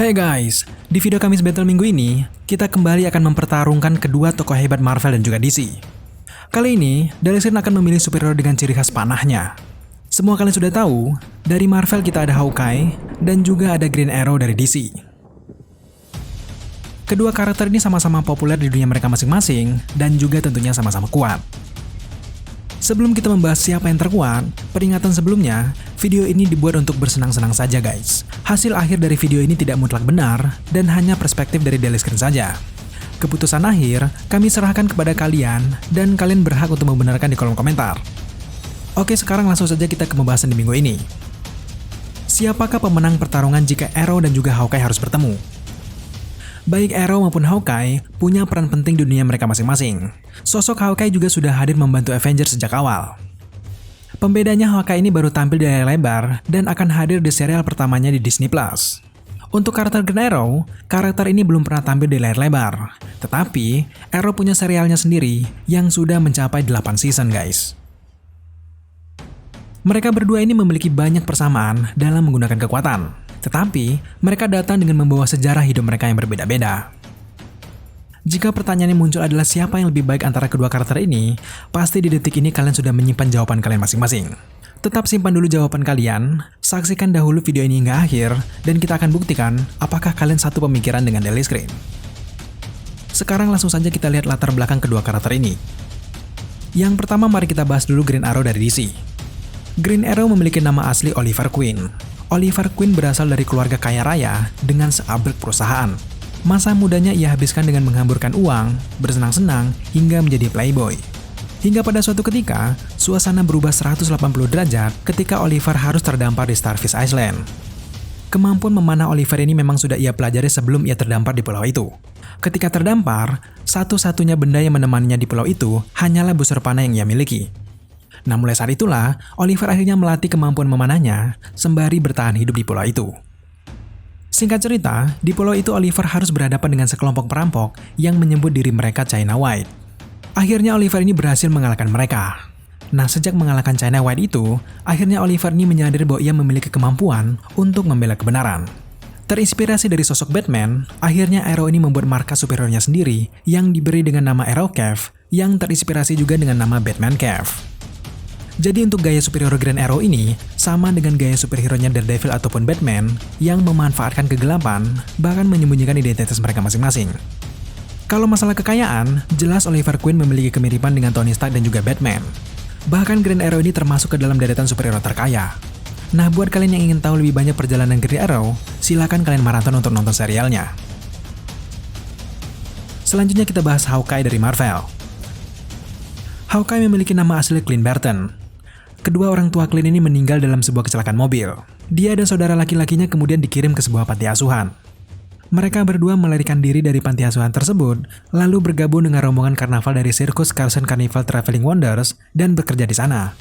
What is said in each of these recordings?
Hai guys, di video Kamis Battle minggu ini, kita kembali akan mempertarungkan kedua tokoh hebat Marvel dan juga DC. Kali ini, Daily Screen akan memilih superhero dengan ciri khas panahnya. Semua kalian sudah tahu, dari Marvel kita ada Hawkeye, dan juga ada Green Arrow dari DC. Kedua karakter ini sama-sama populer di dunia mereka masing-masing, dan juga tentunya sama-sama kuat. Sebelum kita membahas siapa yang terkuat, peringatan sebelumnya, video ini dibuat untuk bersenang-senang saja guys. Hasil akhir dari video ini tidak mutlak benar, dan hanya perspektif dari Daily Screen saja. Keputusan akhir, kami serahkan kepada kalian, dan kalian berhak untuk membenarkan di kolom komentar. Oke, sekarang langsung saja kita ke pembahasan di minggu ini. Siapakah pemenang pertarungan jika Arrow dan juga Hawkeye harus bertemu? Baik Arrow maupun Hawkeye punya peran penting di dunia mereka masing-masing. Sosok Hawkeye juga sudah hadir membantu Avengers sejak awal. Pembedanya Hawkeye ini baru tampil di layar lebar dan akan hadir di serial pertamanya di Disney+. Untuk karakter Green Arrow, karakter ini belum pernah tampil di layar lebar. Tetapi, Arrow punya serialnya sendiri yang sudah mencapai 8 season guys. Mereka berdua ini memiliki banyak persamaan dalam menggunakan kekuatan. Tetapi, mereka datang dengan membawa sejarah hidup mereka yang berbeda-beda. Jika pertanyaan yang muncul adalah siapa yang lebih baik antara kedua karakter ini, pasti di detik ini kalian sudah menyimpan jawaban kalian masing-masing. Tetap simpan dulu jawaban kalian, saksikan dahulu video ini hingga akhir, dan kita akan buktikan apakah kalian satu pemikiran dengan Daily Screen. Sekarang langsung saja kita lihat latar belakang kedua karakter ini. Yang pertama mari kita bahas dulu Green Arrow dari DC. Green Arrow memiliki nama asli Oliver Queen. Oliver Queen berasal dari keluarga kaya raya dengan seabrek perusahaan. Masa mudanya ia habiskan dengan menghamburkan uang, bersenang-senang, hingga menjadi playboy. Hingga pada suatu ketika, suasana berubah 180 derajat ketika Oliver harus terdampar di Starfish Island. Kemampuan memanah Oliver ini memang sudah ia pelajari sebelum ia terdampar di pulau itu. Ketika terdampar, satu-satunya benda yang menemaninya di pulau itu hanyalah busur panah yang ia miliki. Nah mulai saat itulah, Oliver akhirnya melatih kemampuan memanahnya sembari bertahan hidup di pulau itu. Singkat cerita, di pulau itu Oliver harus berhadapan dengan sekelompok perampok yang menyebut diri mereka China White. Akhirnya Oliver ini berhasil mengalahkan mereka. Nah sejak mengalahkan China White itu, akhirnya Oliver ini menyadari bahwa ia memiliki kemampuan untuk membela kebenaran. Terinspirasi dari sosok Batman, akhirnya Arrow ini membuat markas superiornya sendiri yang diberi dengan nama Arrow Cave yang terinspirasi juga dengan nama Batman Cave. Jadi untuk gaya superhero Green Arrow ini sama dengan gaya superhero-nya Daredevil ataupun Batman yang memanfaatkan kegelapan bahkan menyembunyikan identitas mereka masing-masing. Kalau masalah kekayaan, jelas Oliver Queen memiliki kemiripan dengan Tony Stark dan juga Batman. Bahkan Green Arrow ini termasuk ke dalam deretan superhero terkaya. Nah buat kalian yang ingin tahu lebih banyak perjalanan Green Arrow, silakan kalian maraton untuk nonton serialnya. Selanjutnya kita bahas Hawkeye dari Marvel. Hawkeye memiliki nama asli Clint Barton. Kedua orang tua Clint ini meninggal dalam sebuah kecelakaan mobil. Dia dan saudara laki-lakinya kemudian dikirim ke sebuah panti asuhan. Mereka berdua melarikan diri dari panti asuhan tersebut, lalu bergabung dengan rombongan karnaval dari sirkus Carson Carnival Traveling Wonders dan bekerja di sana.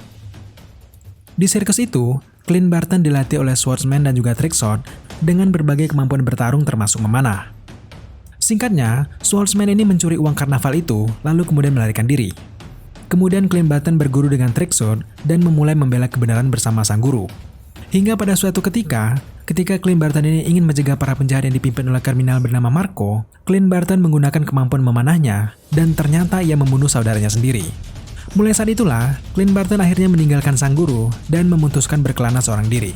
Di sirkus itu, Clint Barton dilatih oleh swordsman dan juga trickshot dengan berbagai kemampuan bertarung termasuk memanah. Singkatnya, swordsman ini mencuri uang karnaval itu, lalu kemudian melarikan diri. Kemudian Clint Barton berguru dengan trickshot dan memulai membela kebenaran bersama sang guru. Hingga pada suatu ketika Clint Barton ini ingin mencegah para penjahat yang dipimpin oleh kriminal bernama Marco, Clint Barton menggunakan kemampuan memanahnya dan ternyata ia membunuh saudaranya sendiri. Mulai saat itulah, Clint Barton akhirnya meninggalkan sang guru dan memutuskan berkelana seorang diri.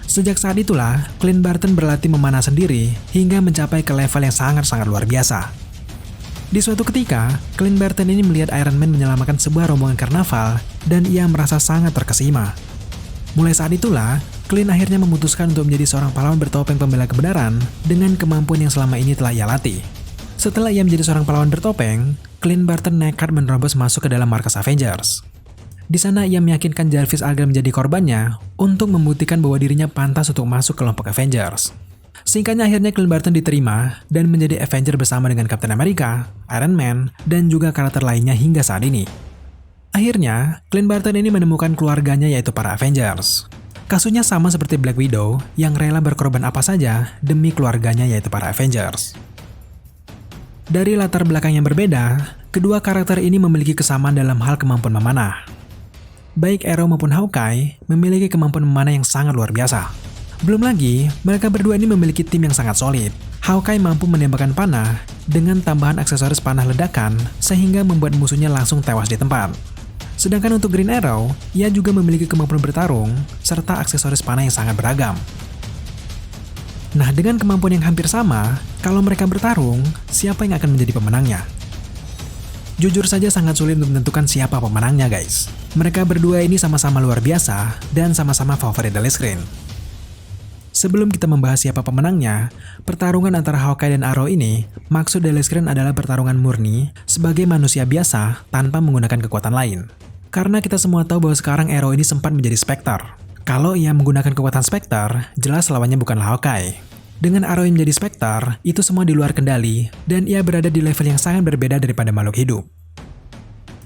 Sejak saat itulah, Clint Barton berlatih memanah sendiri hingga mencapai ke level yang sangat-sangat luar biasa. Di suatu ketika, Clint Barton ini melihat Iron Man menyelamatkan sebuah rombongan karnaval dan ia merasa sangat terkesima. Mulai saat itulah, Clint akhirnya memutuskan untuk menjadi seorang pahlawan bertopeng pembela kebenaran dengan kemampuan yang selama ini telah ia latih. Setelah ia menjadi seorang pahlawan bertopeng, Clint Barton nekat menerobos masuk ke dalam markas Avengers. Di sana ia meyakinkan Jarvis agar menjadi korbannya untuk membuktikan bahwa dirinya pantas untuk masuk ke kelompok Avengers. Singkatnya akhirnya Clint Barton diterima dan menjadi Avenger bersama dengan Captain America, Iron Man, dan juga karakter lainnya hingga saat ini. Akhirnya, Clint Barton ini menemukan keluarganya yaitu para Avengers. Kasusnya sama seperti Black Widow yang rela berkorban apa saja demi keluarganya yaitu para Avengers. Dari latar belakang yang berbeda, kedua karakter ini memiliki kesamaan dalam hal kemampuan memanah. Baik Arrow maupun Hawkeye memiliki kemampuan memanah yang sangat luar biasa. Belum lagi, mereka berdua ini memiliki tim yang sangat solid. Hawkeye mampu menembakkan panah dengan tambahan aksesoris panah ledakan sehingga membuat musuhnya langsung tewas di tempat. Sedangkan untuk Green Arrow, ia juga memiliki kemampuan bertarung serta aksesoris panah yang sangat beragam. Nah, dengan kemampuan yang hampir sama, kalau mereka bertarung, siapa yang akan menjadi pemenangnya? Jujur saja sangat sulit untuk menentukan siapa pemenangnya, guys. Mereka berdua ini sama-sama luar biasa dan sama-sama favorit Daily Screen. Sebelum kita membahas siapa pemenangnya, pertarungan antara Hawkeye dan Arrow ini, maksud Daily Screen adalah pertarungan murni sebagai manusia biasa tanpa menggunakan kekuatan lain. Karena kita semua tahu bahwa sekarang Arrow ini sempat menjadi Spectre. Kalau ia menggunakan kekuatan Spectre, jelas lawannya bukanlah Hawkeye. Dengan Arrow yang menjadi Spectre, itu semua di luar kendali, dan ia berada di level yang sangat berbeda daripada makhluk hidup.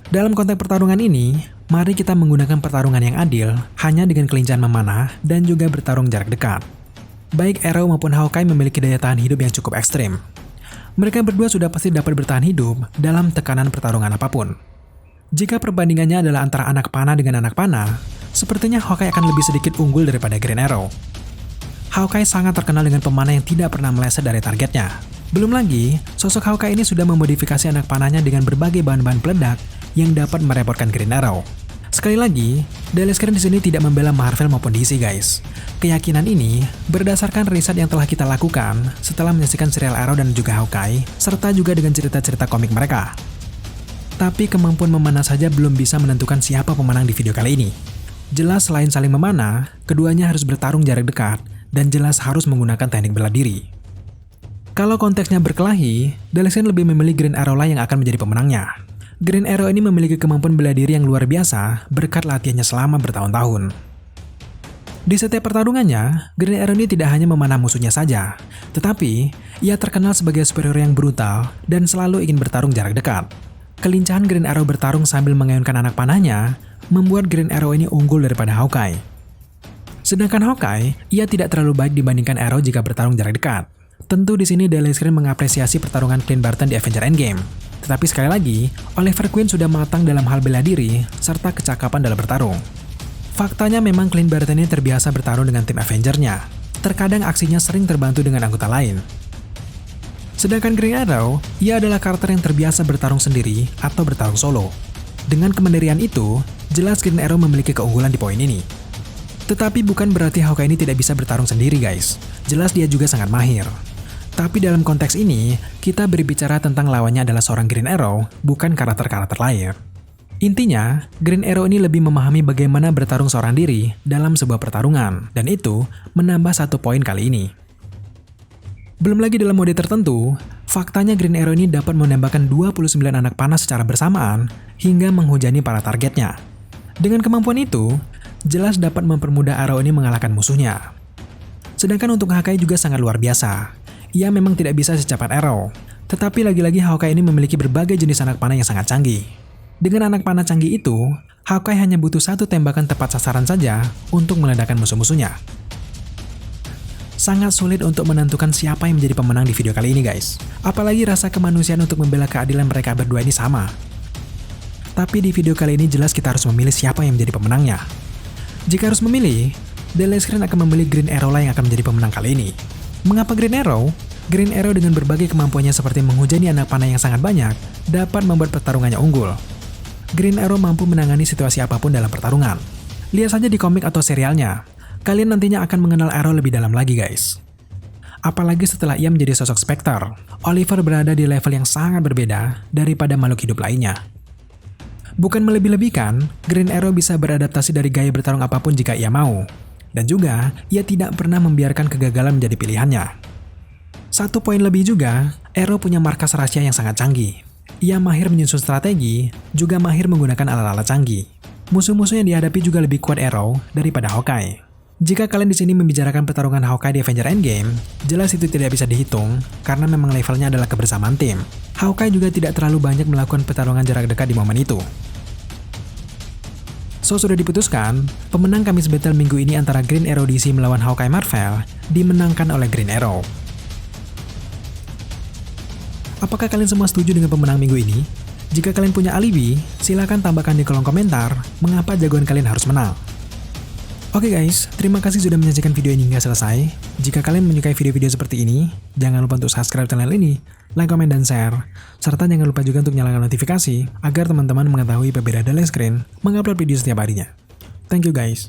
Dalam konteks pertarungan ini, mari kita menggunakan pertarungan yang adil, hanya dengan kelincahan memanah dan juga bertarung jarak dekat. Baik Arrow maupun Hawkeye memiliki daya tahan hidup yang cukup ekstrim. Mereka berdua sudah pasti dapat bertahan hidup dalam tekanan pertarungan apapun. Jika perbandingannya adalah antara anak panah dengan anak panah, sepertinya Hawkeye akan lebih sedikit unggul daripada Green Arrow. Hawkeye sangat terkenal dengan pemanah yang tidak pernah meleset dari targetnya. Belum lagi, sosok Hawkeye ini sudah memodifikasi anak panahnya dengan berbagai bahan-bahan peledak yang dapat merepotkan Green Arrow. Sekali lagi, Daily Screen di sini tidak membela Marvel maupun DC, guys. Keyakinan ini berdasarkan riset yang telah kita lakukan setelah menyaksikan serial Arrow dan juga Hawkeye, serta juga dengan cerita-cerita komik mereka. Tapi kemampuan memanah saja belum bisa menentukan siapa pemenang di video kali ini. Jelas selain saling memanah, keduanya harus bertarung jarak dekat, dan jelas harus menggunakan teknik bela diri. Kalau konteksnya berkelahi, Daily Screen lebih memilih Green Arrow lah yang akan menjadi pemenangnya. Green Arrow ini memiliki kemampuan bela diri yang luar biasa berkat latihannya selama bertahun-tahun. Di setiap pertarungannya, Green Arrow ini tidak hanya memanah musuhnya saja, tetapi ia terkenal sebagai superior yang brutal dan selalu ingin bertarung jarak dekat. Kelincahan Green Arrow bertarung sambil mengayunkan anak panahnya membuat Green Arrow ini unggul daripada Hawkeye. Sedangkan Hawkeye, ia tidak terlalu baik dibandingkan Arrow jika bertarung jarak dekat. Tentu di sini Daily Screen mengapresiasi pertarungan Clint Barton di Avengers Endgame. Tetapi sekali lagi, Oliver Queen sudah matang dalam hal bela diri serta kecakapan dalam bertarung. Faktanya memang Clint Barton ini terbiasa bertarung dengan tim Avengers-nya. Terkadang aksinya sering terbantu dengan anggota lain. Sedangkan Green Arrow, ia adalah karakter yang terbiasa bertarung sendiri atau bertarung solo. Dengan kemandirian itu, jelas Green Arrow memiliki keunggulan di poin ini. Tetapi bukan berarti Hawkeye ini tidak bisa bertarung sendiri, guys. Jelas dia juga sangat mahir. Tapi dalam konteks ini, kita berbicara tentang lawannya adalah seorang Green Arrow, bukan karakter-karakter lain. Intinya, Green Arrow ini lebih memahami bagaimana bertarung seorang diri dalam sebuah pertarungan, dan itu menambah 1 poin kali ini. Belum lagi dalam mode tertentu, faktanya Green Arrow ini dapat menembakkan 29 anak panah secara bersamaan hingga menghujani para targetnya. Dengan kemampuan itu, jelas dapat mempermudah Arrow ini mengalahkan musuhnya. Sedangkan untuk Hawkeye juga sangat luar biasa. Ia memang tidak bisa secepat Arrow, tetapi lagi-lagi Hawkeye ini memiliki berbagai jenis anak panah yang sangat canggih. Dengan anak panah canggih itu, Hawkeye hanya butuh 1 tembakan tepat sasaran saja untuk meledakkan musuh-musuhnya. Sangat sulit untuk menentukan siapa yang menjadi pemenang di video kali ini, guys. Apalagi rasa kemanusiaan untuk membela keadilan mereka berdua ini sama. Tapi di video kali ini jelas kita harus memilih siapa yang menjadi pemenangnya. Jika harus memilih, Daily Screen akan memilih Green Arrow lah yang akan menjadi pemenang kali ini. Mengapa Green Arrow? Green Arrow dengan berbagai kemampuannya seperti menghujani anak panah yang sangat banyak, dapat membuat pertarungannya unggul. Green Arrow mampu menangani situasi apapun dalam pertarungan. Lihat saja di komik atau serialnya. Kalian nantinya akan mengenal Arrow lebih dalam lagi, guys. Apalagi setelah ia menjadi sosok Spectre, Oliver berada di level yang sangat berbeda daripada makhluk hidup lainnya. Bukan melebih-lebihkan, Green Arrow bisa beradaptasi dari gaya bertarung apapun jika ia mau. Dan juga, ia tidak pernah membiarkan kegagalan menjadi pilihannya. 1 poin lebih juga, Arrow punya markas rahasia yang sangat canggih. Ia mahir menyusun strategi, juga mahir menggunakan alat-alat canggih. Musuh-musuh yang dihadapi juga lebih kuat Arrow daripada Hawkeye. Jika kalian di sini membicarakan pertarungan Hawkeye di Avengers Endgame, jelas itu tidak bisa dihitung karena memang levelnya adalah kebersamaan tim. Hawkeye juga tidak terlalu banyak melakukan pertarungan jarak dekat di momen itu. So, sudah diputuskan, pemenang Kamis Battle minggu ini antara Green Arrow DC melawan Hawkeye Marvel dimenangkan oleh Green Arrow. Apakah kalian semua setuju dengan pemenang minggu ini? Jika kalian punya alibi, silakan tambahkan di kolom komentar mengapa jagoan kalian harus menang. Oke guys, terima kasih sudah menyaksikan video ini hingga selesai. Jika kalian menyukai video-video seperti ini, jangan lupa untuk subscribe channel ini, like, komen, dan share. Serta jangan lupa juga untuk nyalakan notifikasi, agar teman-teman mengetahui PB Dahlia Screen mengupload video setiap harinya. Thank you guys.